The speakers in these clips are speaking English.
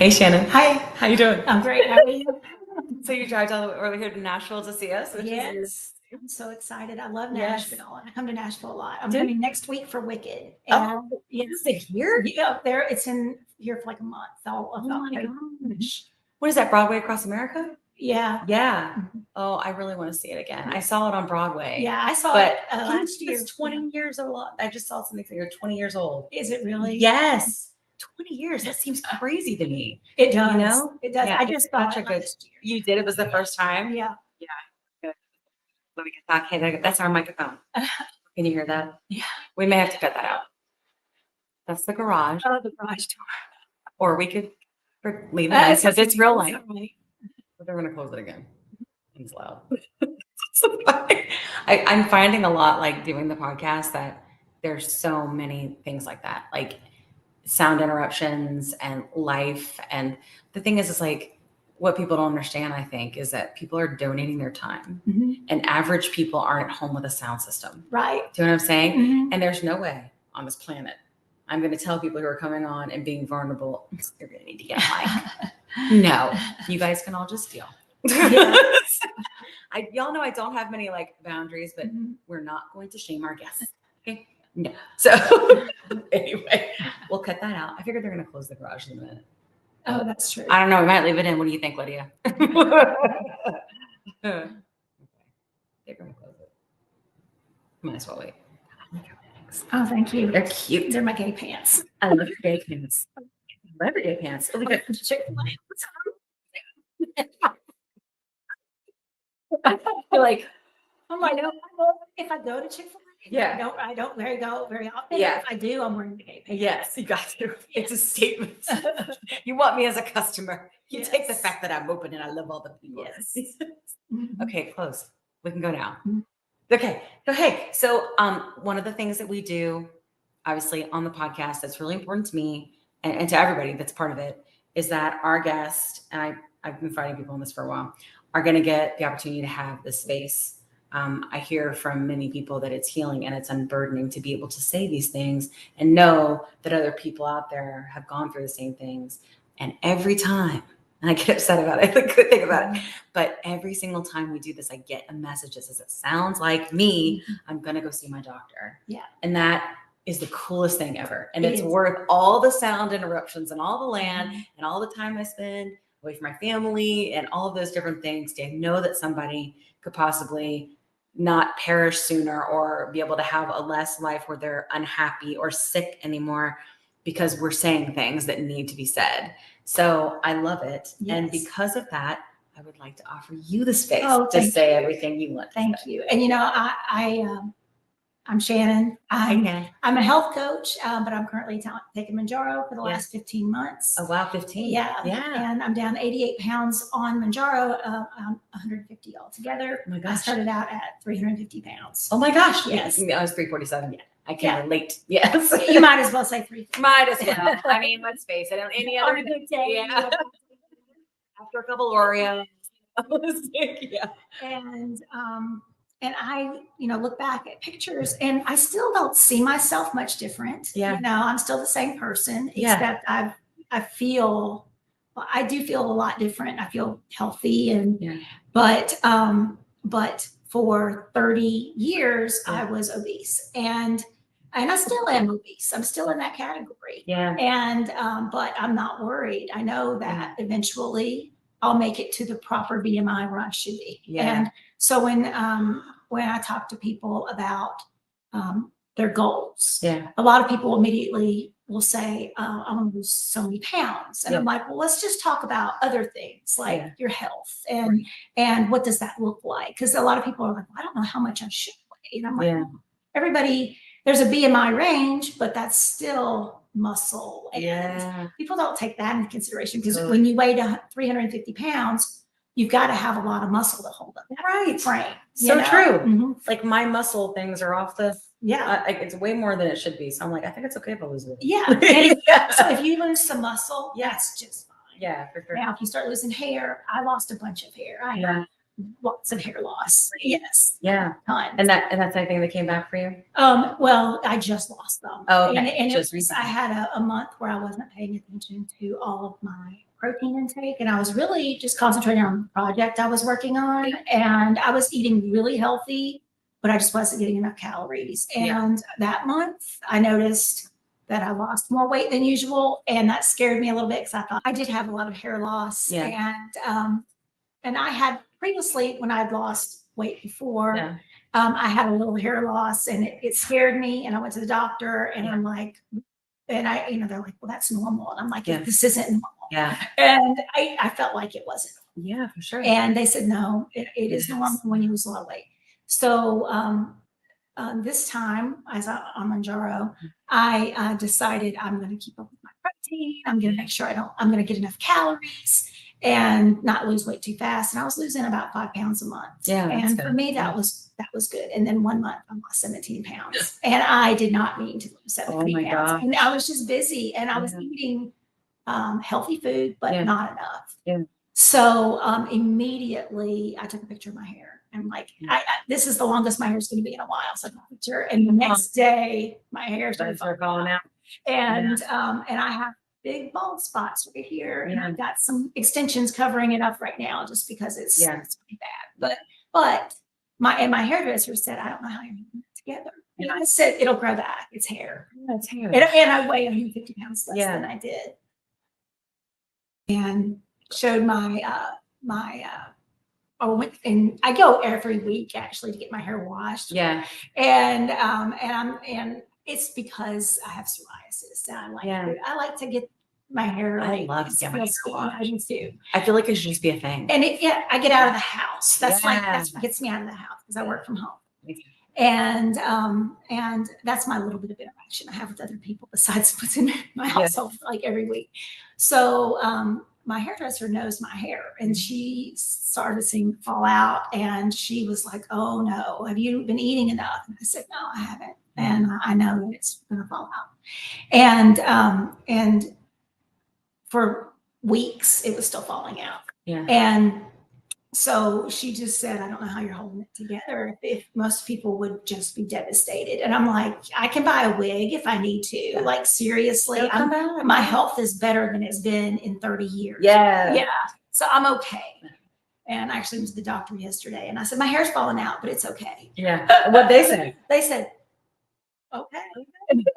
Hey, Shannon. Hi, How you doing? I'm great. How are you? So you drive all the way over here to Nashville to see us? Yes, I'm so excited. I love Yes. Nashville. I come to Nashville a lot. I'm Do- coming next week for Wicked. Oh, yes, is it here? yeah, there. It's in here for like a month. Oh my gosh. What is that, Broadway Across America? Yeah, Yeah. Mhm. Oh, I really want to see it again. I saw it on Broadway. yeah. I saw But it last year. it's 20 years old. I just saw something saying you're 20 years old. Is it really? Yes. 20 years. That seems crazy to me. It does. You know? It does. Yeah, I it's just saw such it a good- last year. You did? It was the first time? Yeah. Yeah. Good. Let me get back. Hey, that's our microphone. Can you hear that? Yeah. We may have to cut that out. That's the garage. Oh, the garage door. Or we could leave it in because it's real light. Right. But they're going to close it again. It's loud. I'm finding a lot like doing the podcast that there's so many things like that, like sound interruptions and life. And the thing is like what people don't understand, I think, is that people are donating their time Mhm. and average people aren't at home with a sound system. Right. Do you know what I'm saying? Mhm. And there's no way on this planet I'm going to tell people who are coming on and being vulnerable, you're going to need to get a mic. No, you guys can all just deal. Yeah. Y'all know I don't have many like boundaries, but Mhm. we're not going to shame our guests. Okay? No. So anyway, we'll cut that out. I figured they're going to close the garage in a minute. Oh, that's true. I don't know. We might leave it in. What do you think, Lydia? Okay. They're going to close it. Might as well wait. Oh, thank you. They're cute. They're my gay pants. I love your gay pants. I love your gay pants. Oh, look at Chick-fil-A. You're like, I'm like, if I go to Chick-fil-A, yeah. I don't go very often. Yeah. If I do, I'm wearing the gay pants. Yes, you got to. It's a statement. You want me as a customer. You take the Yes. fact that I'm open and I love all the people. Yes. Mhm. Okay, close. We can go now. Mhm. Okay. So hey, so one of the things that we do, obviously on the podcast, that's really important to me and to everybody that's part of it, is that our guest, and I've been fighting people on this for a while, are going to get the opportunity to have this space. I hear from many people that it's healing and it's unburdening to be able to say these things and know that other people out there have gone through the same things. And every time, and I get upset about it, I could think about it, but every single time we do this, I get a message that says, it sounds like me, I'm going to go see my doctor. Yeah. And that is the coolest thing ever. And It it's is. worth all the sound interruptions and all the land and all the time I spend away from my family and all of those different things to know that somebody could possibly not perish sooner or be able to have a less life where they're unhappy or sick anymore because we're saying things that need to be said. So I love it. Yes. And because of that, I would like to offer you the space Oh, to thank say you. everything you want. Thank you. And you know, I'm Shannon. I'm a health coach, but I'm currently taking Manjaro for the last 15 months. Oh, wow. 15. Yeah. Yeah. And I'm down 88 pounds on Manjaro, 150 altogether. Oh my I gosh. started out at 350 pounds. Oh my gosh. Yes. I was 347. Yeah. I can relate. Yes. You might as well say 350. Might as well. I mean, let's face it. On any On other a good day. Yeah. After a couple Oreos. Yeah. And I, look back at pictures and I still don't see myself much different. Yeah. I'm still the same person, Yeah. except I do feel a lot different. I feel healthy but for 30 years I was obese and I still am obese. I'm still in that category. Yeah. And, but I'm not worried. I know that eventually I'll make it to the proper BMI where I should be. Yeah. And so when I talk to people about their goals, a lot of people immediately will say, I want to lose so many pounds. And I'm like, well, let's just talk about other things like your health and what does that look like? Because a lot of people are like, well, I don't know how much I should weigh. And I'm like, well, everybody, there's a BMI range, but that's still muscle. And people don't take that into consideration because when you weigh 350 pounds, you've got to have a lot of muscle to hold up that frame. So true. Mm-hmm. Like my muscle things are off the, Yeah. It's way more than it should be. So I'm like, I think it's okay if I lose it. Yeah. So if you lose some muscle, that's just fine. Yeah, for sure. Now, if you start losing hair, I lost a bunch of hair. I had lots of hair loss. Yes. Yeah. Tons. And that's anything that came back for you? Well, I just lost them. Oh, okay. And Just I had a month where I wasn't paying attention to all of my protein intake, and I was really just concentrating on the project I was working on, and I was eating really healthy, but I just wasn't getting enough calories. And that month I noticed that I lost more weight than usual, and that scared me a little bit because I thought I did have a lot of hair loss. And I had previously, when I'd lost weight before, I had a little hair loss, and it scared me, and I went to the doctor, and I'm like, and I, they're like, well, that's normal. And I'm like, this isn't normal. And I felt like it wasn't. Yeah, for sure. And they said, no, it is normal when you lose a lot of weight. So this time, as on Manjaro, I decided I'm going to keep up with my protein. I'm going to make sure I'm going to get enough calories and not lose weight too fast. And I was losing about 5 pounds a month. Yeah. And for me, that was good. And then 1 month, I lost 17 pounds. And I did not mean to lose 17 pounds. Gosh. And I was just busy, and I was eating healthy food, but not enough. Yeah. So immediately I took a picture of my hair. I'm like, this is the longest my hair is going to be in a while. So I took a picture, and the next day my hair started falling out. And I have big bald spots right here, and I've got some extensions covering it up right now, just because it's pretty bad. But my hairdresser said, I don't know how you're putting it together. And I said, it'll grow back. It's hair. It's hair. And I weigh 150 pounds less than I did. And showed and I go every week actually to get my hair washed. Yeah. And it's because I have psoriasis. And I like to get my hair. I love to get my hair washed. I do too. I feel like it should just be a thing. And I get out of the house. That's what gets me out of the house, because I work from home. And that's my little bit of interaction I have with other people besides what's in my household, like every week. So my hairdresser knows my hair, and she started seeing it fall out, and she was like, oh no, have you been eating enough? And I said, no, I haven't. And I know that it's going to fall out. And for weeks it was still falling out. Yeah. And so she just said, I don't know how you're holding it together. If most people would just be devastated. And I'm like, I can buy a wig if I need to. Like, seriously, my health is better than it's been in 30 years. Yeah. So I'm okay. And I actually went to the doctor yesterday, and I said, my hair's falling out, but it's okay. Yeah. What'd they say? They said, okay.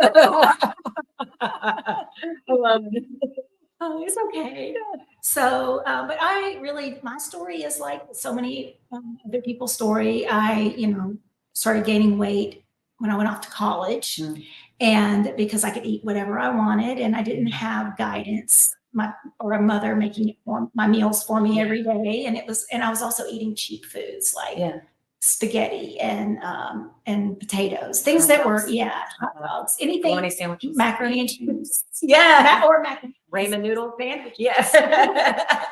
I love it. Oh, it's okay. So, but my story is like so many other people's story. I, started gaining weight when I went off to college, and because I could eat whatever I wanted, and I didn't have guidance, or a mother making my meals for me every day. And I was also eating cheap foods like spaghetti and potatoes, things that were hot dogs, anything, bologna sandwiches, macaroni and cheese, or macaroni, ramen noodle sandwich. Yes.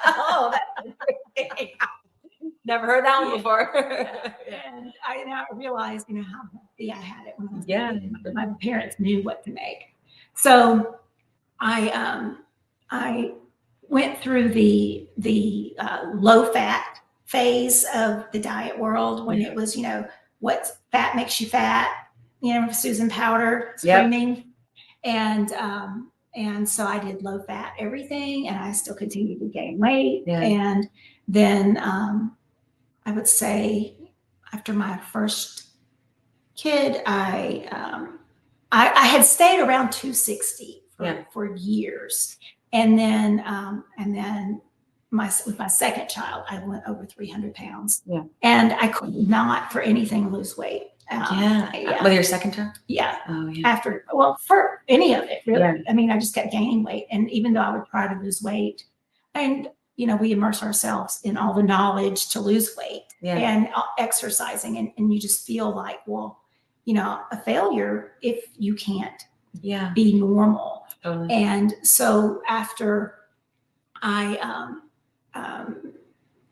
Oh, that's never heard that one before. And I realized, how healthy I had it when I was young. My parents knew what to make. So I went through the low fat phase of the diet world, when it was, what fat makes you fat, Susan Powder screaming. And so I did low fat everything, and I still continued to gain weight. And then I would say after my first kid, I had stayed around 260 for years. And then with my second child, I went over 300 pounds. Yeah. And I could not for anything lose weight. With your second child? Yeah. Oh, yeah. For any of it, really. Yeah. I mean, I just kept gaining weight. And even though I would try to lose weight, and, we immerse ourselves in all the knowledge to lose weight and exercising. And you just feel like, well, a failure if you can't be normal. Totally. And so after I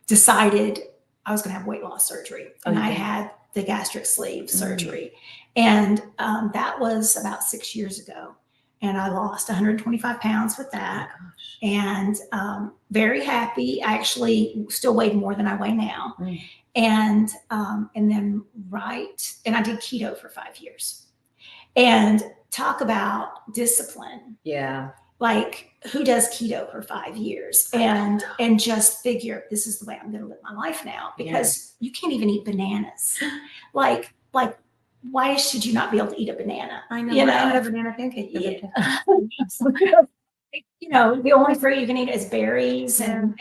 decided I was going to have weight loss surgery, and I had the gastric sleeve surgery, and that was about 6 years ago, and I lost 125 pounds with that. Oh, and very happy. I actually still weighed more than I weigh now. And then and I did keto for 5 years, and talk about discipline. Yeah. like who does keto for 5 years and just figure this is the way I'm going to live my life now, because you can't even eat bananas. Like why should you not be able to eat a banana? I know. You know, I had a banana pancake. Yeah. You know, the only fruit you can eat is berries, and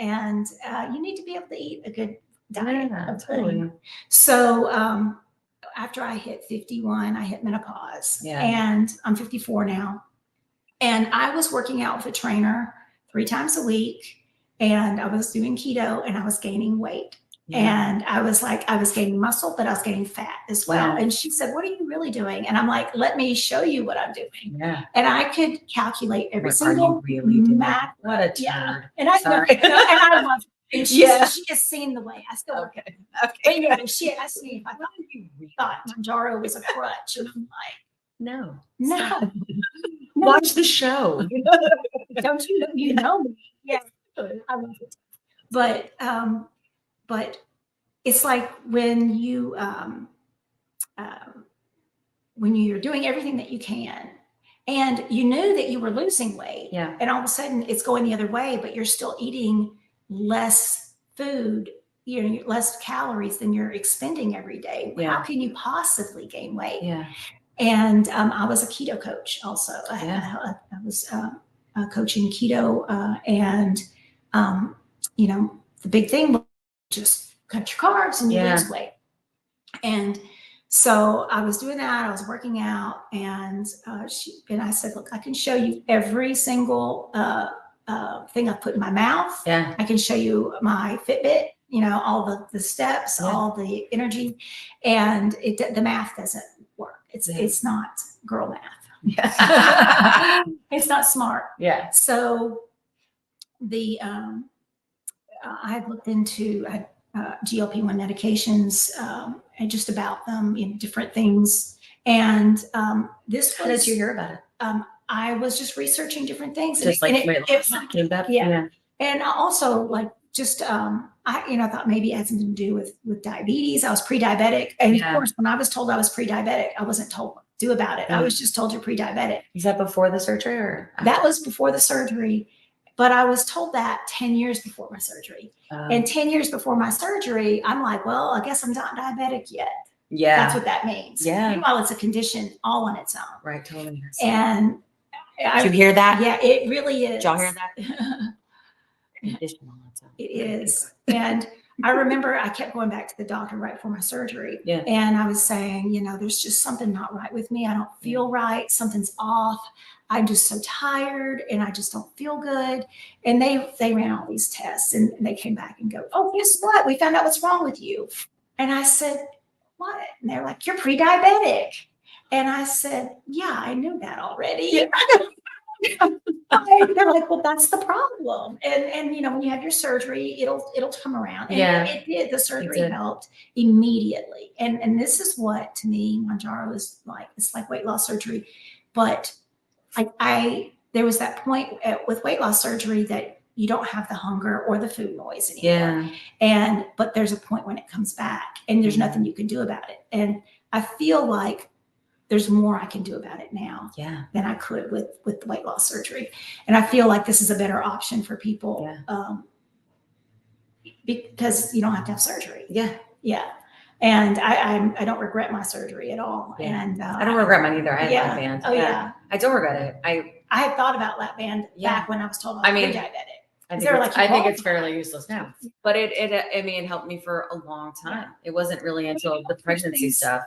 you need to be able to eat a good diet. Totally. So after I hit 51, I hit menopause, and I'm 54 now. And I was working out with a trainer 3 times a week, and I was doing keto, and I was gaining weight. And I was gaining muscle, but I was gaining fat as well. And she said, "What are you really doing?" And I'm like, "Let me show you what I'm doing." And I could calculate every single macro. What a turd. And I love it. And she has seen the way I still work it. But yeah, she asked me if I thought Manjaro was a crutch, and I'm like, no. Watch the show. Don't you know? You know me. Yeah, I love it. But it's like when you're doing everything that you can, and you knew that you were losing weight, and all of a sudden it's going the other way, but you're still eating less food, less calories than you're expending every day. How can you possibly gain weight? And I was a keto coach also. I was coaching keto, and the big thing was just cut your carbs and you lose weight. And so I was doing that. I was working out, and I said, "Look, I can show you every single thing I put in my mouth. I can show you my Fitbit. All the steps, all the energy, and the math doesn't work. It's not girl math. It's not smart. So I had looked into GLP1 medications, and just about them, different things. And this How did you hear about it? I was just researching different things. Just and also I thought maybe it had something to do with diabetes. I was pre-diabetic. And of course, when I was told I was pre-diabetic, I wasn't told what to do about it. I was just told you're pre-diabetic. Is that before the surgery or after? That was before the surgery. But I was told that 10 years before my surgery. And 10 years before my surgery, I'm like, well, I guess I'm not diabetic yet. That's what that means. Meanwhile, it's a condition all on its own. Right, totally. And did you hear that? Yeah, it really is. Did y'all hear that? Condition all its own. It is. And I remember I kept going back to the doctor right before my surgery. Yeah. And I was saying, there's just something not right with me. I don't feel right. Something's off. I'm just so tired and I just don't feel good. And they ran all these tests and they came back and go, oh, guess what? We found out what's wrong with you. And I said, what? And they're like, you're pre-diabetic. And I said, yeah, I knew that already. Yeah. They're like, well, that's the problem. And when you have your surgery, it'll come around. And it did. The surgery helped immediately. And this is what, to me, Manjaro is like. It's like weight loss surgery. But there was that point with weight loss surgery that you don't have the hunger or the food noise anymore. But there's a point when it comes back and there's nothing you can do about it. And I feel like there's more I can do about it now than I could with the weight loss surgery. And I feel like this is a better option for people because you don't have to have surgery. Yeah. And I don't regret my surgery at all. Yeah. And I don't regret mine either. I had lap band. Oh yeah. I don't regret it. I had thought about lap band back when I was told I was pre-diabetic. I think it's fairly useless now, but it helped me for a long time. It wasn't really until the pregnancy stuff.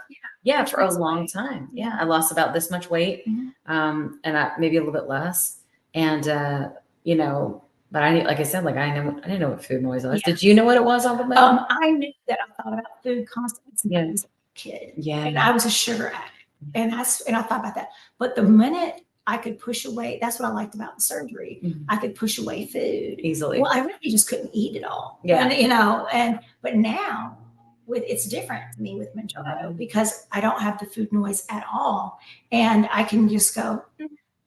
For a long time. I lost about this much weight, and maybe a little bit less. And but I didn't know what food noise was. Did you know what it was off of that? I knew that I thought about food constantly as a kid. And I was a sugar addict, and I thought about that. But the minute I could push away. That's what I liked about the surgery. I could push away food easily. Well, I really just couldn't eat it all. But now it's different to me with Manjaro because I don't have the food noise at all. And I can just go,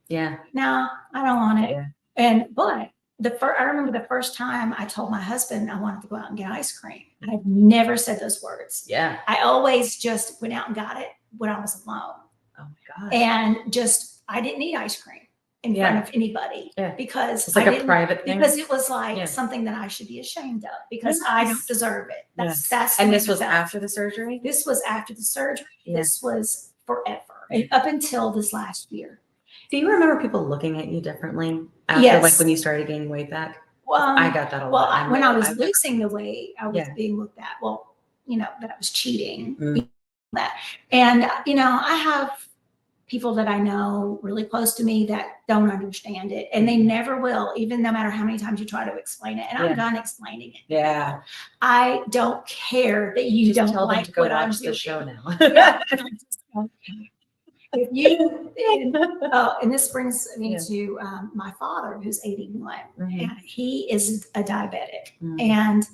no, I don't want it. But I remember the first time I told my husband I wanted to go out and get ice cream. I've never said those words. I always just went out and got it when I was alone. Oh my God. And I didn't eat ice cream. in front of anybody because it's like a private thing. Because it was like something that I should be ashamed of because I don't deserve it. That's and this was after the surgery? This was after the surgery. This was forever. Up until this last year. Do you remember people looking at you differently after like when you started gaining weight back? Well, I got that a lot. Well, when I was losing the weight, I was being looked at. Well, you know, that I was cheating. That. And, you know, I have people that I know really close to me that don't understand it, and they never will, even no matter how many times you try to explain it. And I'm done explaining it. Yeah. I don't care that you just don't like what I'm doing. The show now. If you, and this brings me to my father, who's 81, and he is a diabetic, and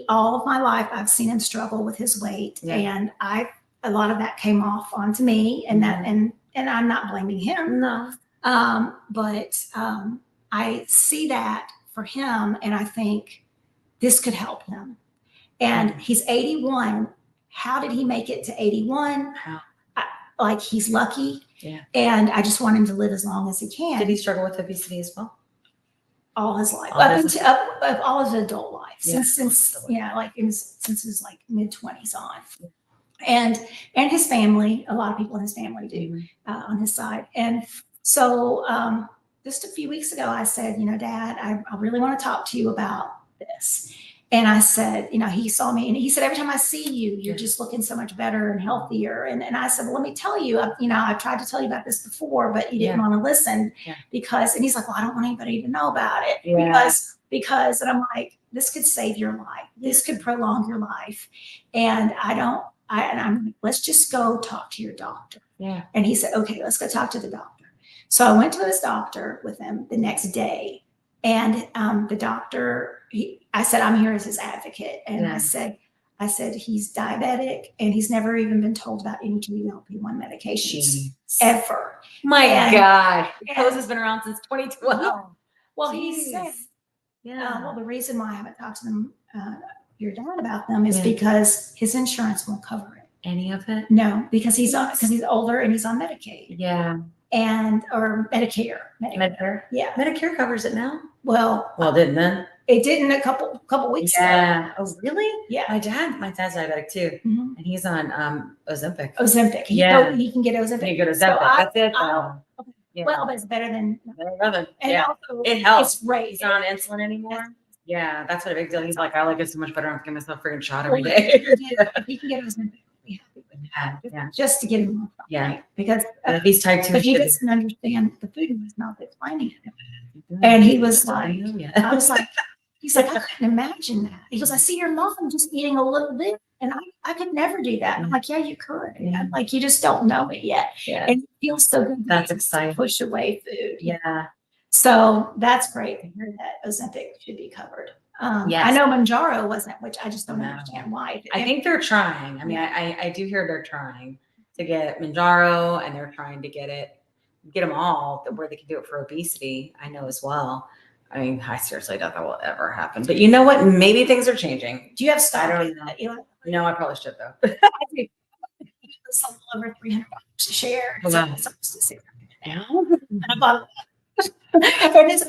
all of my life I've seen him struggle with his weight, and a lot of that came off onto me, and that, and I'm not blaming him, but I see that for him, and I think this could help him. And he's 81. How did he make it to 81? Like, he's lucky. Yeah. And I just want him to live as long as he can. Did he struggle with obesity as well? All his life, up until all his adult life, since like since his like mid-20s on, and his family. A lot of people in his family do on his side. And so just a few weeks ago, I said, you know, Dad, I really want to talk to you about this. And I said, you know, he saw me and he said, every time I see you, you're just looking so much better and healthier. And I said, well, let me tell you, you know, I've tried to tell you about this before, but you didn't want to listen because, and he's like, well, I don't want anybody to know about it because, and I'm like, this could save your life. This could prolong your life. And I'm like, let's just go talk to your doctor. Yeah. And he said, okay, let's go talk to the doctor. So I went to his doctor with him the next day. And the doctor, I said, I'm here as his advocate. And I said, he's diabetic and he's never even been told about any GLP1 medications ever. My God. Pose has been around since 2012. Well, he said, well, the reason why I haven't talked to them, your dad about them is because his insurance won't cover it. Any of it? No, because he's older and he's on Medicaid. Yeah. Or Medicare. Yeah. Medicare covers it now? Well, didn't then? It didn't a couple weeks ago. Yeah. Oh, really? Yeah. My dad's diabetic too. And he's on Ozempic. Ozempic. He can get Ozempic. You get Ozempic. That's it. Well, but it's better than nothing. And also, it helps. It's great. He's not on insulin anymore. Yeah, that's what a big deal. He's like, I like it so much better. I'm giving myself a freaking shot every day. He can get Ozempic. Just to get him off. Right? Because if he's type 2, but he doesn't understand the food in his mouth that's finding it. And he was like, I was like, he's like, I couldn't imagine that. He goes, I see your mom just eating a little bit, and I could never do that. And I'm like, yeah, you could. I'm like, you just don't know it yet. Yeah. And it feels so good. That's exciting. To push away food. Yeah. So that's great to hear that Ozempic should be covered. I know Manjaro wasn't, which I just don't understand why. I think they're trying. I mean, I do hear they're trying to get Manjaro, and they're trying to get them all where they can do it for obesity. I know as well. I mean, I seriously doubt that will ever happen. But you know what? Maybe things are changing. Do you have stock? I don't know. No, I probably should though. I do. It's over $300 a share. Wow. So it's $600 now. And I bought it.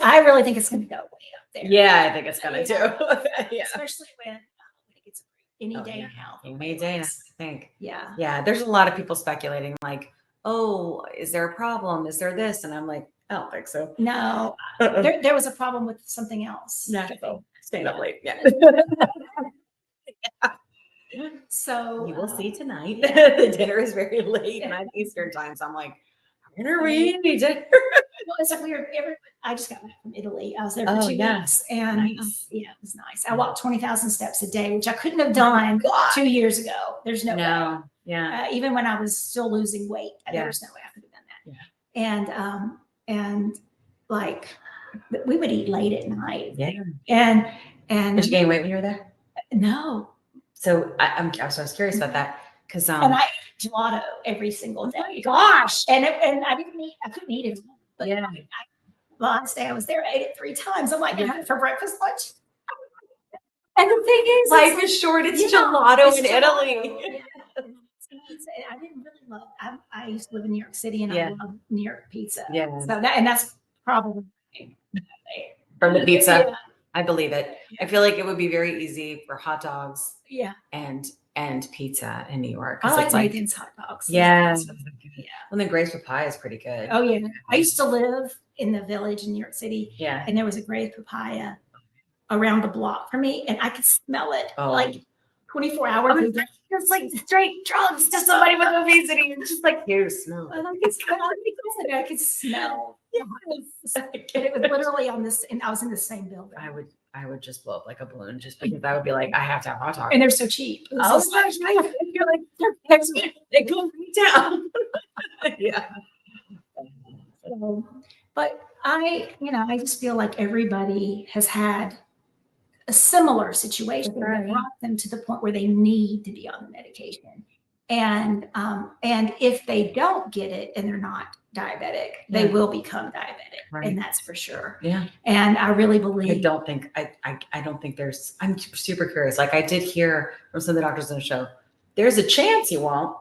I really think it's going to go way up there. Yeah, I think it's going to too. Especially when it gets any day now. Any day, I think. Yeah. Yeah. There's a lot of people speculating like, oh, is there a problem? Is there this? And I'm like, I don't think so. No, there was a problem with something else. Nashville. Staying up late. Yeah. So you will see tonight. The dinner is very late, 9 Eastern time. So I'm like, when are we eating dinner? Well, it's like I just got back from Italy. I was there for 2 weeks, and it was nice. I walked 20,000 steps a day, which I couldn't have done 2 years ago. There's no way. Yeah. Even when I was still losing weight, there was no way I could have done that. Yeah. And like we would eat late at night. Yeah. And did you gain weight when you were there? No. So I was curious about that because and I ate gelato every single day. Gosh. And I couldn't eat it. But last day I was there, I ate it 3 times. I'm like, I had it for breakfast, lunch. And the thing is, life is short. It's gelato in Italy. I didn't really love. I used to live in New York City, and I love New York pizza. Yeah. So that's probably from the pizza. Yeah. I believe it. Yeah. I feel like it would be very easy for hot dogs. Yeah. And pizza in New York. I like Nathan's hot dogs. Yeah. Yeah. And then Gray's papaya is pretty good. Oh yeah. I used to live in the Village in New York City. Yeah. And there was a Gray's papaya around the block for me, and I could smell it like 24 hours. It's like straight drugs to somebody with obesity. It's just like, here, smell. I could smell. Yes. It was literally on this, and I was in the same building. I would just blow up like a balloon just because I would be like, I have to have hot dogs. And they're so cheap. Oh, right. You're like, they go down. Yeah. So, but I just feel like everybody has had a similar situation that brought them to the point where they need to be on the medication. And if they don't get it and they're not diabetic, they will become diabetic, and that's for sure. Yeah. And I really believe. I don't think there's. I'm super curious. Like I did hear from some of the doctors in the show, there's a chance you won't.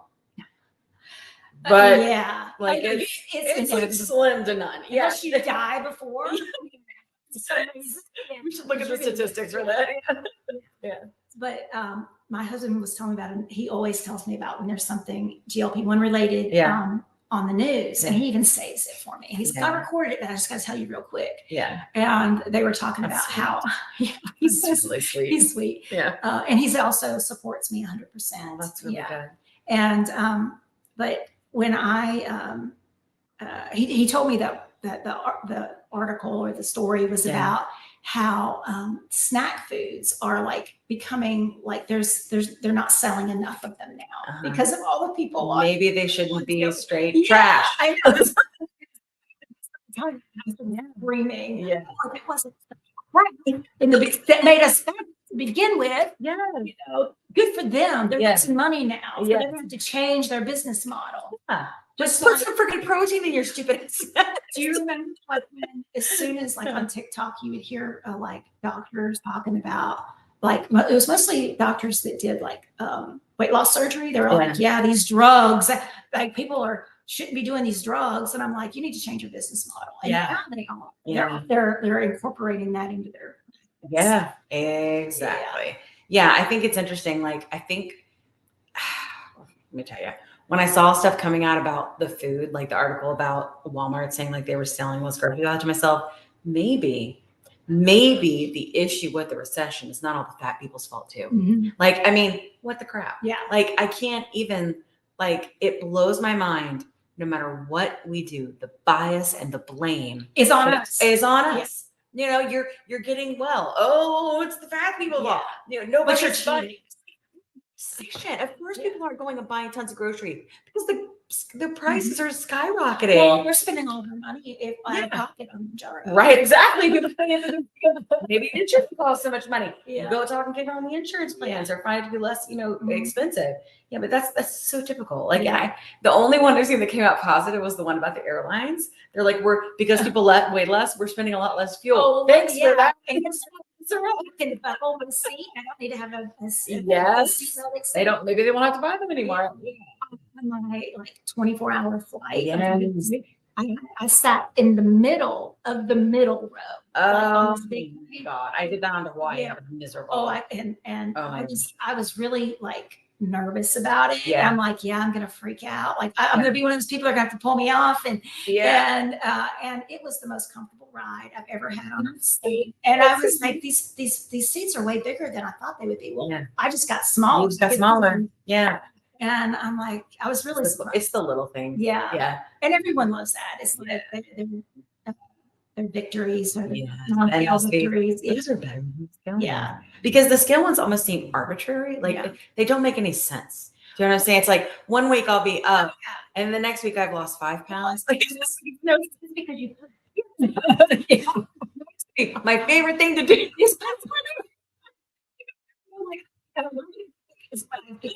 But yeah, like it's like slim to none. Yeah, she die before. We should look at the statistics for that. Yeah. But my husband was telling me about it. He always tells me about when there's something GLP1 related on the news, and he even saves it for me. He's I recorded it, but I just got to tell you real quick. Yeah. And they were talking about how he's really sweet. He's sweet. Yeah. And he's also supports me 100%. That's really good. And but when he told me that the article or the story was about how snack foods are like becoming like they're not selling enough of them now because of all the people. Maybe they shouldn't be straight trash. I know. Screaming. Yeah. It wasn't that made us fat to begin with. Yeah. Good for them. They're making money now. So they have to change their business model. Yeah. Just put some freaking protein in your stupid. Do you remember when as soon as like on TikTok you would hear like doctors talking about like it was mostly doctors that did like weight loss surgery. They were like, these drugs, like people shouldn't be doing these drugs, and I'm like, you need to change your business model. And now they are. Yeah. They're incorporating that into their. Yeah, exactly. Yeah, I think it's interesting. Like I think, let me tell you. When I saw stuff coming out about the food, like the article about Walmart saying like they were selling less groceries, I thought to myself, maybe the issue with the recession is not all the fat people's fault too. Mm-hmm. Like, I mean, what the crap? Yeah. Like I can't even, like, it blows my mind. No matter what we do, the bias and the blame is on us. Is on us. You know, you're getting well. Oh, it's the fat people's fault. You know, nobody's funny. Shit, of course people aren't going and buying tons of groceries because the prices are skyrocketing. Well, we're spending all our money out of pocket on jar. Right, exactly. Maybe it shouldn't cost so much money. Yeah. Go talk and get on the insurance plans or find it to be less, expensive. Yeah, but that's so typical. Like the only one I've seen that came out positive was the one about the airlines. They're like, because people weigh less, we're spending a lot less fuel. Oh, thanks for that. It's a real in the open seat. I don't need to have a seat. Yes. They don't. Maybe they won't have to buy them anymore. On my 24-hour flight. Yeah. I sat in the middle of the middle row. Oh God! I did that on Hawaii. Yeah. I was miserable. Oh, I was really like nervous about it. Yeah. I'm like, I'm gonna freak out. Like I'm gonna be one of those people that are gonna have to pull me off. And it was the most comfortable ride I've ever had on a seat. And I was like, these seats are way bigger than I thought they would be. Well, I just got smaller. You just got smaller. Yeah. And I'm like, I was really surprised. It's the little thing. Yeah. Yeah. And everyone loves that. It's like their victories or their victories. Those are better than the scale. Yeah. Because the scale ones almost seem arbitrary. Like they don't make any sense. Do you know what I'm saying? It's like 1 week I'll be up and the next week I've lost 5 pounds. Like, no, it's because you my favorite thing to do is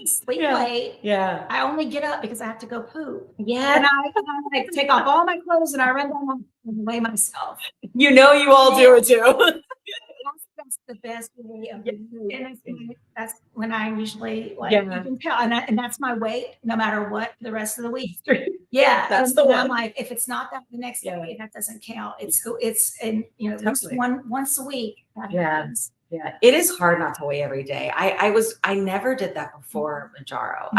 sleep late. Yeah. I only get up because I have to go poop. Yeah. And I take off all my clothes and I run down and weigh myself. You all do it too. That's the best way of the day. And that's when I usually like, Yeah. you can tell, and that's my weight, no matter what, the rest of the week. Yeah, that's the one. I'm like, if it's not that the next day, that doesn't count. It's and you know, Totally. once a week. That happens. Yeah, it is hard not to weigh every day. I never did that before Manjaro.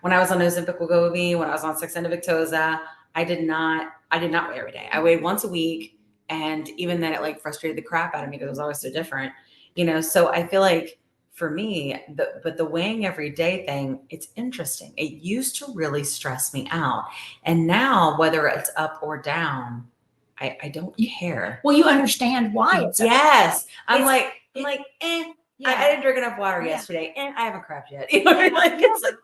When I was on Ozempic Wegovy, when I was on 6 Victoza, I did not weigh every day. I weighed once a week, and even then, it like frustrated the crap out of me because it was always so different, you know. So I feel like for me, the weighing every day thing, it's interesting. It used to really stress me out, and now whether it's up or down, I don't care. Well, you understand why it's yes. I'm it's, like, yeah. I didn't drink enough water yesterday, and I haven't crapped yet. You know what I mean? Like, it's like,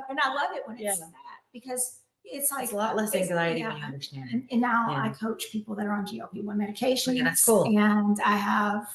and I love it when it's that, because it's like it's a lot less anxiety when you understand. And now I coach people that are on GLP1 medication. Yeah, that's cool. And I have,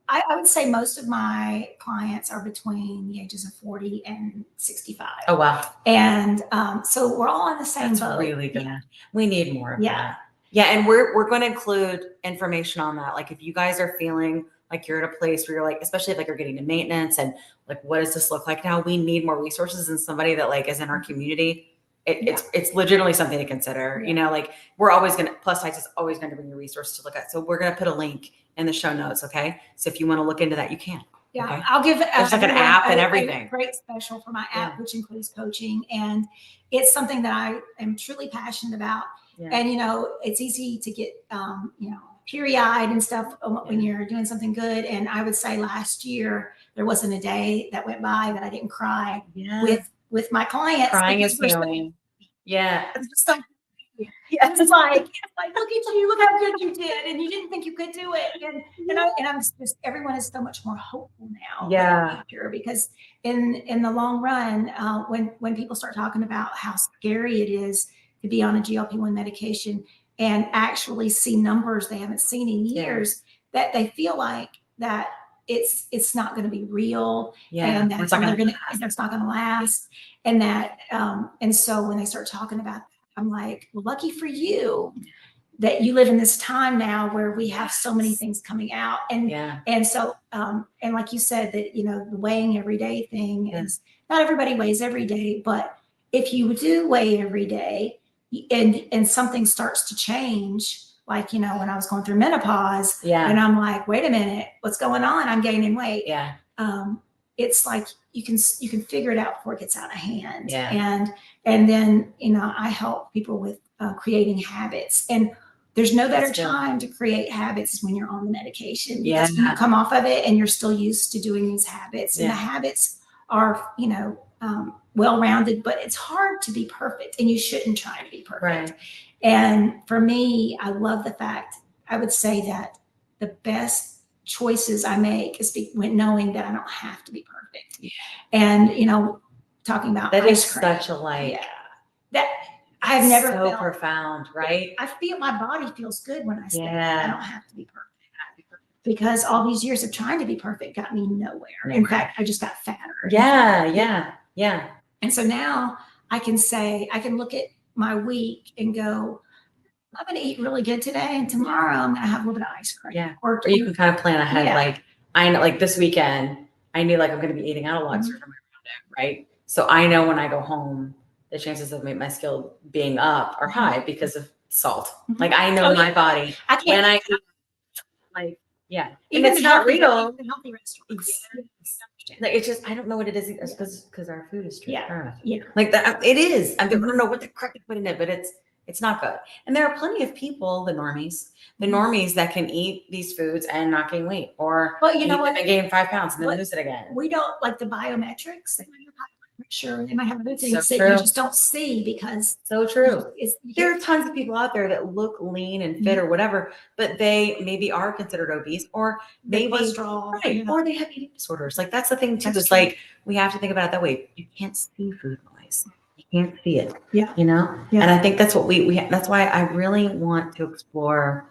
I would say most of my clients are between the ages of 40 and 65. Oh, wow. And so we're all on the same boat. Really good. Yeah. We need more of that. Yeah. And we're going to include information on that. Like if you guys are feeling like you're at a place where you're like, especially if like you're getting to maintenance and like, what does this look like now? We need more resources, and somebody that like is in our community. It's legitimately something to consider. You know, like we're always going to, Plus Size is always going to bring you resources to look at. So we're going to put a link in the show notes. Okay. So if you want to look into that, you can. Yeah. Okay? I'll give there's like an app and everything. A great special for my app, which includes coaching. And it's something that I am truly passionate about. Yeah. And, you know, it's easy to get, you know, teary-eyed and stuff when you're doing something good. And I would say last year, there wasn't a day that went by that I didn't cry with my clients. Crying is healing. Yeah. It's like, look at you, look how good you did. And you didn't think you could do it. And I'm just, everyone is so much more hopeful now. Yeah. Because in the long run, when people start talking about how scary it is to be on a GLP-1 medication and actually see numbers they haven't seen in years, that they feel like that it's not going to be real, and that it's not going to last, and that and so when they start talking about that, I'm like, well, lucky for you that you live in this time now where we have so many things coming out, and so and like you said, that you know, the weighing every day thing is not everybody weighs every day, but if you do weigh every day and something starts to change, like, you know, when I was going through menopause, and I'm like, wait a minute, what's going on? I'm gaining weight. It's like you can figure it out before it gets out of hand. And then, you know, I help people with creating habits, and there's no better time to create habits when you're on the medication, because when you come off of it and you're still used to doing these habits, and the habits are, you know, well-rounded, but it's hard to be perfect, and you shouldn't try to be perfect. Right. And for me, I love the fact, I would say that the best choices I make is when knowing that I don't have to be perfect. And, you know, talking about that ice is cream, such a light. That I've never felt profound, right? I feel my body feels good when I say I don't have to be perfect. Because all these years of trying to be perfect got me nowhere. In fact, I just got fatter. Yeah. And so now I can say, I can look at my week and go, I'm going to eat really good today, and tomorrow I'm going to have a little bit of ice cream. Yeah. Or you can kind of plan ahead. Like I know, like this weekend, I knew like I'm going to be eating out a lot from my right? So I know when I go home, the chances of my skill being up are high because of salt. Like I know my body when I eat, like, even and it's not real. The healthy restaurants. Like it's just, I don't know what it is because our food is transparent. Yeah. Like that, it is. I don't know what the crap they put in it, but it's not good. And there are plenty of people, the normies that can eat these foods and not gain weight, or you know what, and gain 5 pounds and then lose it again. We don't like the biometrics. They might have high blood pressure. They might have other things that you just don't see because there are tons of people out there that look lean and fit or whatever, but they maybe are considered obese, or maybe cholesterol, or they have eating disorders. Like that's the thing too. It's like we have to think about it that way. You can't see food noise. You can't see it. You know? And I think that's what we that's why I really want to explore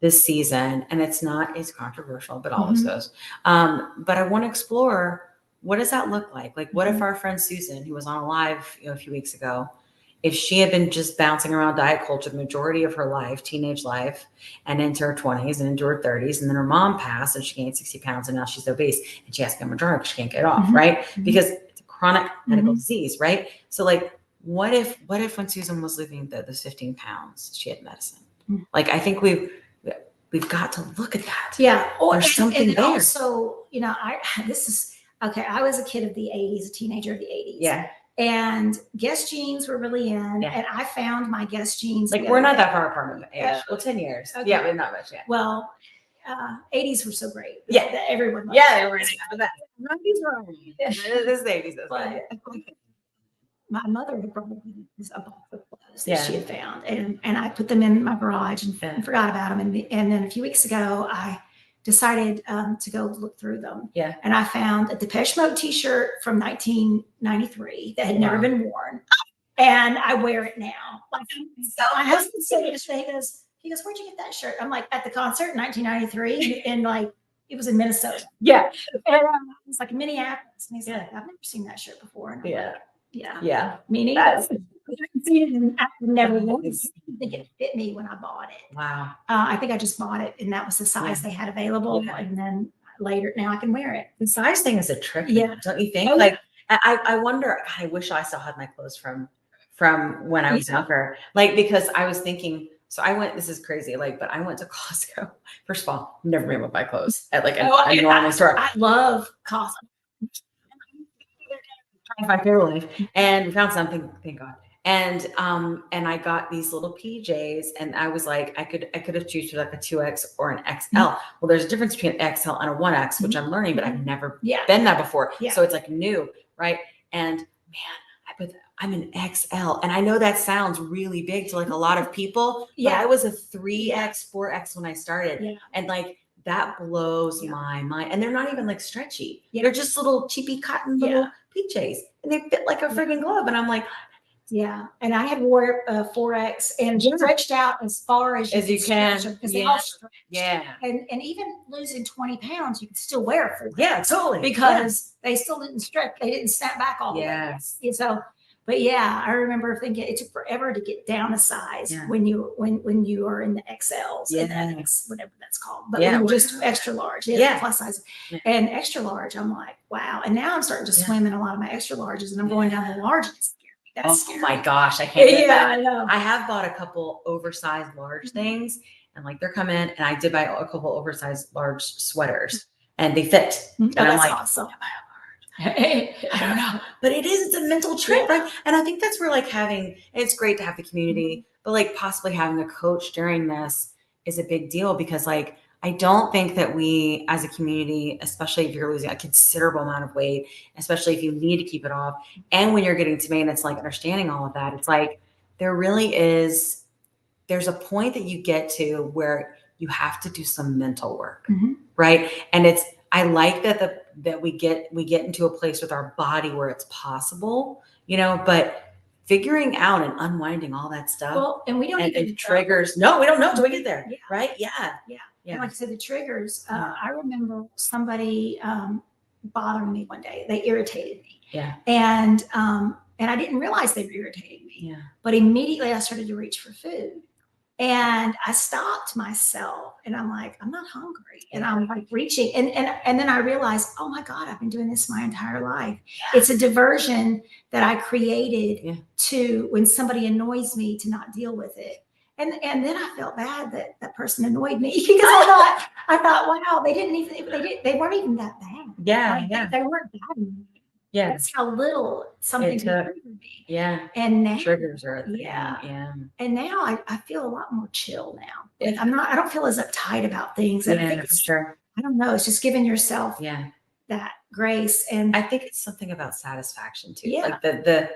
this season. And it's controversial, but all of those. But I want to explore, what does that look like? Like, what if our friend Susan, who was on a live, a few weeks ago, if she had been just bouncing around diet culture the majority of her life, teenage life, and into her 20s and into her 30s, and then her mom passed and she gained 60 pounds and now she's obese and she has to become a drug because she can't get it off, right? Because it's a chronic medical disease, right? So like, what if when Susan was losing those 15 pounds, she had medicine? Like, I think we've got to look at that. Yeah. There's something there. Also, you know, I was a kid of the 80s, a teenager of the 80s. Yeah. And Guess jeans were really in, and I found my Guess jeans. Like, we're not that far apart in age. Well, 10 years. Okay. Yeah, but not much yet. Well, 80s were so great. Yeah. That everyone loved. Yeah, they were in that. 90s were only. This is the 80s. But my mother had brought me a box of clothes that she had found, and I put them in my garage and forgot about them. And then a few weeks ago, I decided to go look through them. Yeah. And I found a Depeche Mode t-shirt from 1993 that had never been worn. And I wear it now. Like, so my husband said yesterday, he goes, where'd you get that shirt? I'm like, at the concert in 1993. And like, it was in Minnesota. Yeah. And it was like in Minneapolis. And he's like, I've never seen that shirt before. And I'm like, yeah. Me neither. I seen it and I never worn it. I think it fit me when I bought it. Wow. I think I just bought it and that was the size they had available. Yeah. And then later, now I can wear it. The size thing is a trick. Yeah. Don't you think? Like, I wonder, God, I wish I still had my clothes from when I was younger. Like, because I was thinking, so this is crazy, like, but I went to Costco. First of all, never been able to buy clothes at like a normal store. I love Costco. Trying to find Fairlife, and we found something, thank God. And I got these little PJs, and I was like, I could have choose for like a 2X or an XL. Well, there's a difference between an XL and a 1X, which I'm learning, but I've never been that before. Yeah. So it's like new, right? And man, I'm an XL, and I know that sounds really big to like a lot of people. But I was a 3X, 4X when I started, and like that blows my mind. And they're not even like stretchy; they're just little cheapy cotton little PJs, and they fit like a friggin' glove. And I'm like, and I had wore 4X and stretched out as far as you can, because they all stretch. And even losing 20 pounds, you can still wear a 4X. Yeah, totally. Because they still didn't stretch; they didn't snap back all the way. And so. But I remember thinking it took forever to get down a size when you are in the XLs and the X, whatever that's called. But when I'm just extra large, plus size and extra large, I'm like, wow. And now I'm starting to swim in a lot of my extra larges, and I'm going down the larges. That's scary. My gosh, I can't. I know. I have bought a couple oversized large things, and like they're coming. And I did buy a couple oversized large sweaters, and they fit. And I'm like, awesome. I don't know, but it's a mental trick, right? And I think that's where like it's great to have the community, but like possibly having a coach during this is a big deal, because like, I don't think that we as a community, especially if you're losing a considerable amount of weight, especially if you need to keep it off, and when you're getting to maintenance, like understanding all of that, it's like, there's a point that you get to where you have to do some mental work, right? And I like that we get into a place with our body where it's possible, but figuring out and unwinding all that stuff. Well, and we don't and triggers. No, we don't know until we get there. Right. Yeah. And like I said, the triggers, I remember somebody bothering me one day. They irritated me. Yeah. And I didn't realize they were irritating me. Yeah. But immediately I started to reach for food. And I stopped myself, and I'm like, I'm not hungry. And I'm like reaching. And then I realized, oh my God, I've been doing this my entire life. Yeah. It's a diversion that I created to, when somebody annoys me, to not deal with it. And then I felt bad that person annoyed me, because I thought, wow, they weren't even that bad. Yeah. They weren't bad. Yeah. That's how little something can trigger me. Yeah. And now triggers are And now I feel a lot more chill now. Like I don't feel as uptight about things. And I think I don't know. It's just giving yourself that grace. And I think it's something about satisfaction too. Yeah. Like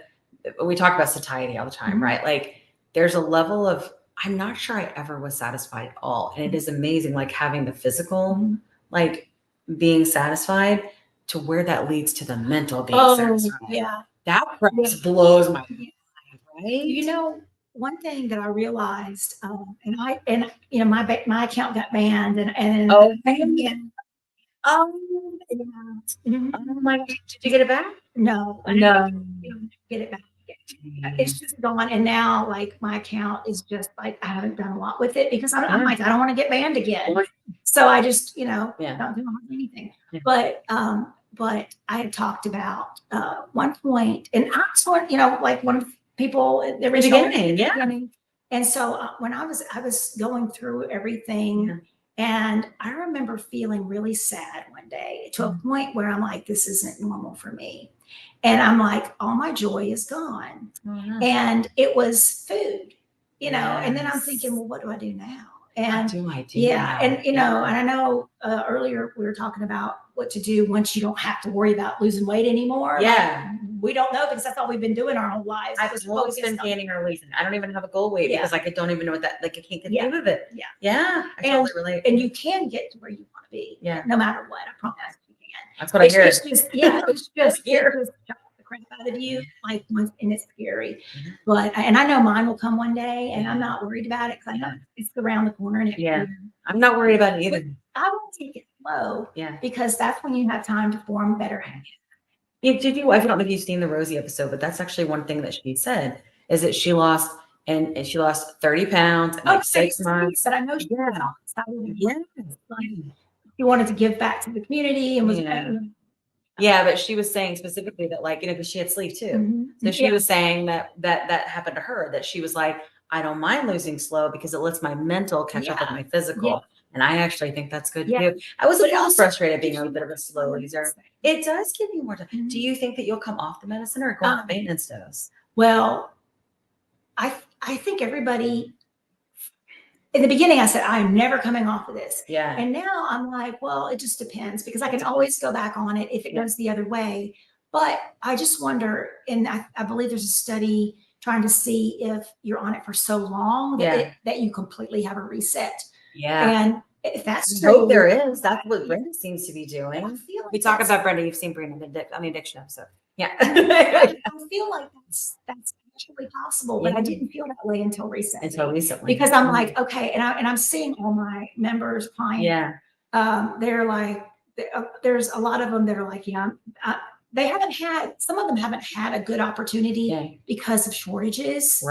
we talk about satiety all the time, right? Like there's a level of, I'm not sure I ever was satisfied at all. And it is amazing, like having the physical, like being satisfied, to where that leads to the mental being satisfied. Yeah. That perhaps blows my mind, right? One thing that I realized, my account got banned and oh my gosh, did you get it back? No. No. Get it back. it's just gone. And now like my account is just like, I haven't done a lot with it because I'm like, I don't want to get banned again. So I just, don't do anything. But I had talked about one point, and I was like one of the people at the beginning. And so when I was going through everything, and I remember feeling really sad one day to a point where I'm like, this isn't normal for me. And I'm like, all my joy is gone. And it was food, and then I'm thinking, well, what do I do now? And what do I do now? And and I know earlier we were talking about what to do once you don't have to worry about losing weight anymore. Yeah. Like, we don't know because that's all we've been doing our whole lives. I was always been gaining or losing. I don't even have a goal weight because I don't even know what that, like, I can't get through with it. I totally relate. And you can get to where you want to be. No matter what. I promise you can. That's what I hear. It's just the crap out of you, like, and it's scary. But and I know mine will come one day, and I'm not worried about it because I know it's around the corner. And I'm not worried about it either. But I will take it slow. Because that's when you have time to form better habits. I don't know if you've seen the Rosie episode, but that's actually one thing that she said is that she lost 30 pounds in like 6 months. But I know she she wanted to give back to the community and was but she was saying specifically that, like, because she had sleep too. So she was saying that happened to her, that she was like, I don't mind losing slow because it lets my mental catch up with my physical. And I actually think that's good too. I was a little frustrated being a bit of a slow user. It does give you more time. Do you think that you'll come off the medicine or go on the maintenance dose? Well, I think everybody, in the beginning, I said, I'm never coming off of this. And now I'm like, well, it just depends because I can always go back on it if it goes the other way. But I just wonder, and I believe there's a study trying to see if you're on it for so long that you completely have a reset. And if that's true, there is. That's what Brenda seems to be doing. Like we talk about Brenda. You've seen Brenda on the addiction episode. I feel like that's actually possible, but I didn't feel that way until recently. Because I'm like, okay, and I'm seeing all my members, clients. They're like, there's a lot of them that are like, they haven't had, some of them haven't had a good opportunity because of shortages.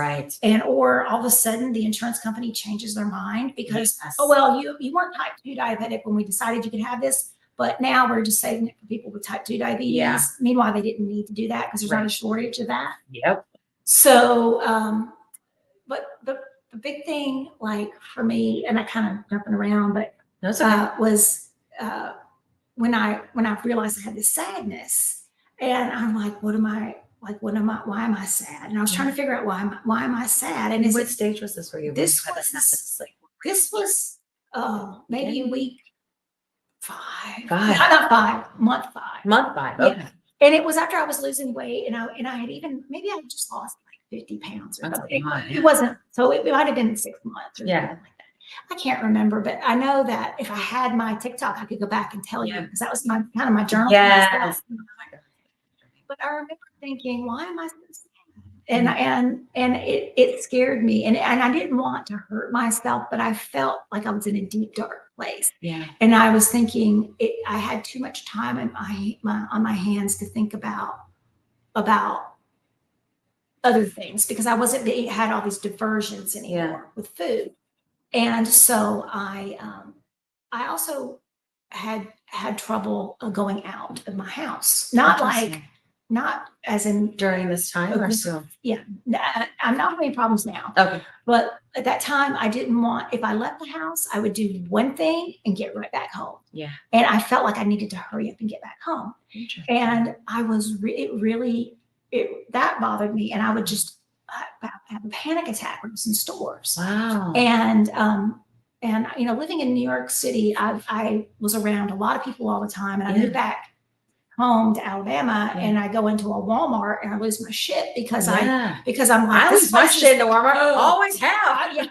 And, or all of a sudden the insurance company changes their mind because, oh, well, you weren't type 2 diabetic when we decided you could have this, but now we're just saving it for people with type 2 diabetes. Meanwhile, they didn't need to do that because there's not a shortage of that. So, but the big thing, like for me, and I kind of jumping around, but was when I realized I had this sadness. And I'm like, why am I sad? And I was trying to figure out why am I sad? And what stage was this for you? This was maybe week 5. Not 5, month 5. Month 5. Okay. And it was after I was losing weight, and I had maybe I just lost like 50 pounds or something. It wasn't, so it might have been 6 months or something like that. I can't remember, but I know that if I had my TikTok, I could go back and tell you because that was my journal. But I remember thinking, why am I so sad? And it scared me. And I didn't want to hurt myself, but I felt like I was in a deep, dark place. And I was thinking I had too much time on my hands to think about other things because I had all these diversions anymore with food. And so I also had trouble going out of my house. Not as in during this time or so. I'm not having problems now. Okay. But at that time, I didn't want, if I left the house, I would do one thing and get right back home. And I felt like I needed to hurry up and get back home. And that bothered me. And I would just have a panic attack when I was in stores. And living in New York City, I was around a lot of people all the time. And I moved back home to Alabama and I go into a Walmart and I lose my shit because I'm like, I lose my shit in the Walmart. Always have.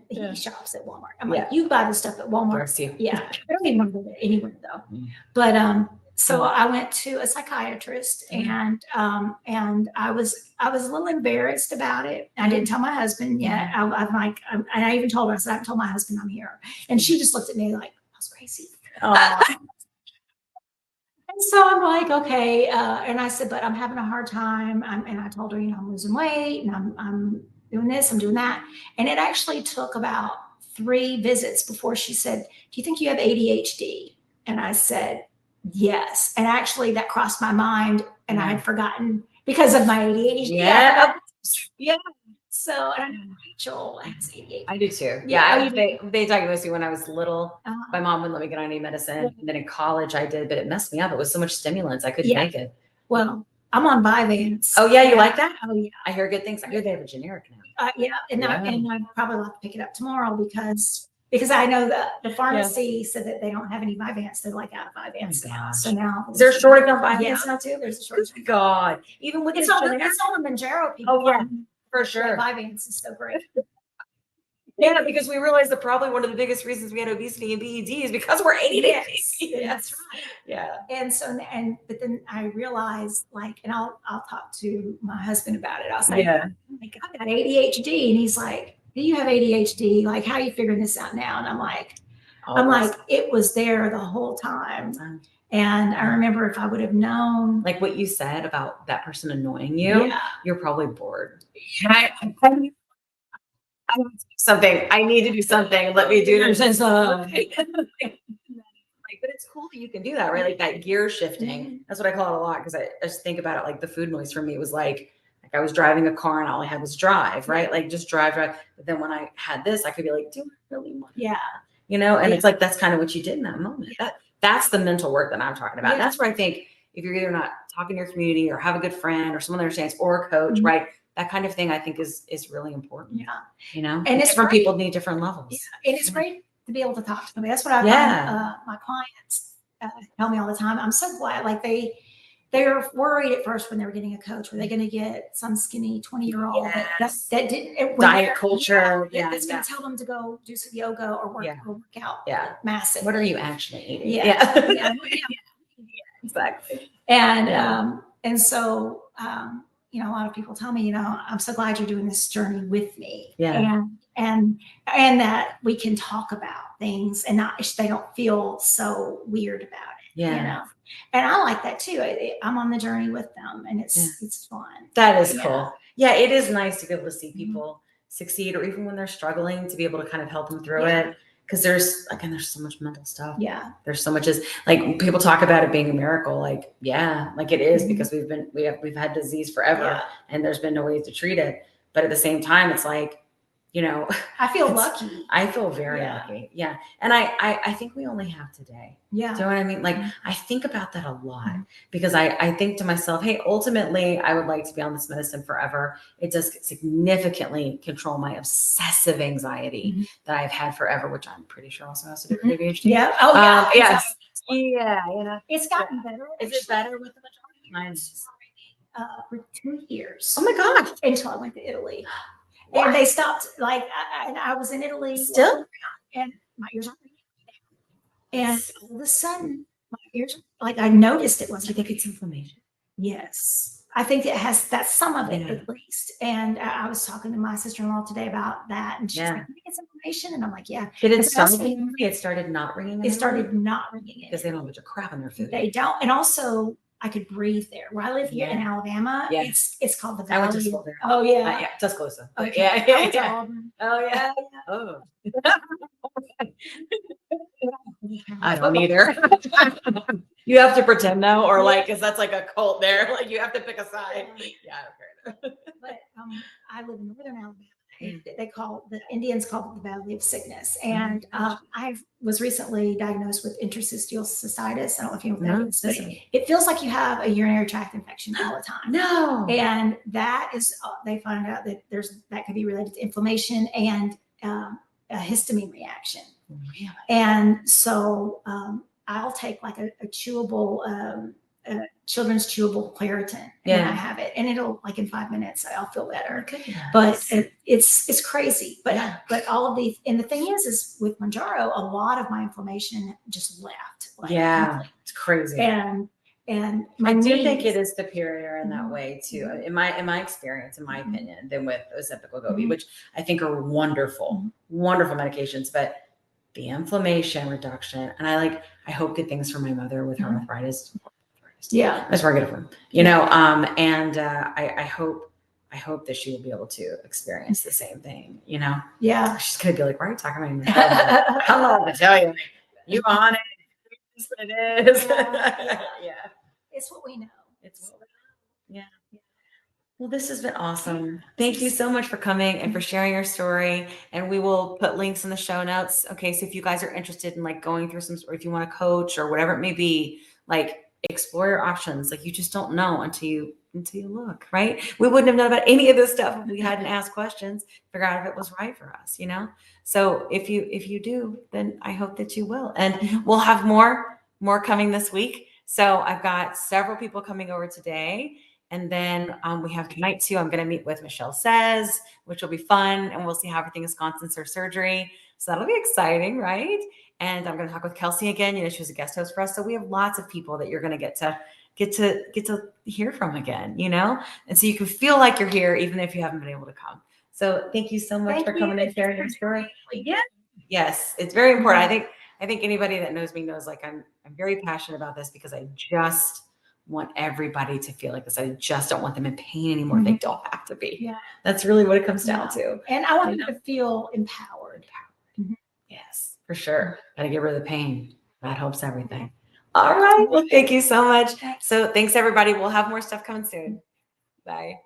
He shops at Walmart. I'm like, you buy the stuff at Walmart. I don't even want to go there anywhere though. But so I went to a psychiatrist and I was a little embarrassed about it. I didn't tell my husband yet. I'm like, and I even told her, I said, I haven't told my husband I'm here. And she just looked at me like I was crazy. And And so I'm like, okay. And I said, but I'm having a hard time. And I told her, I'm losing weight and I'm doing this, I'm doing that. And it actually took about 3 visits before she said, do you think you have ADHD? And I said, yes. And actually that crossed my mind and I had forgotten because of my ADHD. Yeah. Yeah. So and I know Rachel has ADHD. I do too. Yeah. They diagnosed me when I was little. My mom wouldn't let me get on any medicine. And then in college I did, but it messed me up. It was so much stimulants. I couldn't make it. Well, I'm on Vyvanse. Oh yeah, you like that? Oh yeah. I hear good things. I hear they have a generic now. And I probably will have to pick it up tomorrow because I know that the pharmacy said that they don't have any Vyvanse. They're like out of Vyvanse now. So now is there a shortage on Vyvanse now too? There's a shortage. God, even with it's all the Manjaro people. Oh yeah, for sure. Vyvanse is so great. Yeah, because we realized that probably one of the biggest reasons we had obesity and BED is because we're eating it. That's right. Yeah. And so, but then I realized, like, and I'll talk to my husband about it. I was like, I got ADHD, and he's like, do you have ADHD? Like, how are you figuring this out now? And I'm like, it was there the whole time. And I remember if I would have known, like what you said about that person annoying you, you're probably bored. I want to do something. I need to do something. Let me do this. But it's cool that you can do that, right? Like that gear shifting. That's what I call it a lot because I just think about it like the food noise for me was like I was driving a car and all I had was drive, right? Like just drive. But then when I had this, I could be like, do I really want? Yeah. And it's like that's kind of what you did in that moment. That's the mental work that I'm talking about. That's where I think if you're either not talking to your community or have a good friend or someone that understands or a coach, right? That kind of thing I think is really important. Yeah. And different people need different levels. Yeah. And it's great to be able to talk to them. That's what I find my clients tell me all the time. I'm so glad. Like they were worried at first when they were getting a coach. Were they going to get some skinny 20-year-old that didn't diet culture? That's going to tell them to go do some yoga or work out. Yeah. Massive. What are you actually eating? Yeah. Exactly. And so a lot of people tell me, I'm so glad you're doing this journey with me. Yeah. And that we can talk about things and they don't feel so weird about it. Yeah. And I like that too. I'm on the journey with them and it's fun. That is cool. Yeah. It is nice to be able to see people succeed or even when they're struggling to be able to kind of help them through it. Because there's so much mental stuff. Yeah. There's so much like people talk about it being a miracle. Like, like it is because we've had disease forever and there's been no way to treat it. But at the same time, it's like, I feel lucky. I feel very lucky. Yeah. And I think we only have today. Yeah. Do you know what I mean? Like I think about that a lot because I think to myself, hey, ultimately I would like to be on this medicine forever. It does significantly control my obsessive anxiety that I've had forever, which I'm pretty sure also has to do with ADHD. Yeah. Oh yeah. Yes. Yeah. It's gotten better. Is it better with the majority? Mine's for 2 years. Oh my gosh. Until I went to Italy. What? And they stopped, I was in Italy. Still? And my ears aren't ringing. And all of a sudden, my ears, I noticed it was like it's inflammation. Yes. I think that's some of it at least. And I was talking to my sister-in-law today about that. And she's like, I think it's inflammation. And I'm like, yeah. Did it start ringing? It started not ringing? It started not ringing. Because they don't have a bunch of crap in their food. They don't. And also, I could breathe there. Where I live here in Alabama, it's called the Valley. I went to school there. Oh yeah, Tuscaloosa. Okay. Yeah. Oh yeah. Oh. I don't either. You have to pretend though, or because that's like a cult there. Like you have to pick a side. Yeah. Okay. But I live in northern Alabama. The Indians call it the Valley of Sickness. And I was recently diagnosed with interstitial cystitis. I don't know if you know what that is, but it feels like you have a urinary tract infection all the time. No. And that is, they found out that that could be related to inflammation and a histamine reaction. Really? And so I'll take a chewable, children's chewable Claritin when I have it, and it'll in 5 minutes I'll feel better. But it's crazy. But all of these, and the thing is with Mounjaro, a lot of my inflammation just left. It's crazy. And I do think it is superior in that way too, in my experience, in my opinion, than with Ozempic Wegovy, which I think are wonderful medications, but the inflammation reduction, and I hope good things for my mother with her arthritis. Yeah. That's where I get it from, you know? And I hope that she will be able to experience the same thing, you know? Yeah. She's going to be like, why are you talking about me? I don't know what to tell you. You on it. It's what it is. Yeah. It's what we know. It's what we know. Yeah. Well, this has been awesome. Thank you so much for coming and for sharing your story. And we will put links in the show notes. Okay. So if you guys are interested in like going through some, or if you want to coach or whatever it may be, like explore your options. Like you just don't know until you look, right? We wouldn't have known about any of this stuff if we hadn't asked questions, figure out if it was right for us, you know? So if you do, then I hope that you will. And we'll have more coming this week. So I've got several people coming over today. And then we have tonight too. I'm going to meet with Michelle Says, which will be fun. And we'll see how everything has gone since her surgery. So that'll be exciting, right? And I'm going to talk with Kelsey again. You know, she was a guest host for us. So we have lots of people that you're going to get to hear from again, you know? And so you can feel like you're here, even if you haven't been able to come. So thank you so much for coming and sharing your story. Yeah. Yes, it's very important. I think anybody that knows me knows like I'm very passionate about this because I just want everybody to feel like this. I just don't want them in pain anymore. They don't have to be. Yeah. That's really what it comes down to. And I want them to feel empowered. Yes, for sure. Got to get rid of the pain. That helps everything. All right. Well, thank you so much. So thanks everybody. We'll have more stuff coming soon. Bye.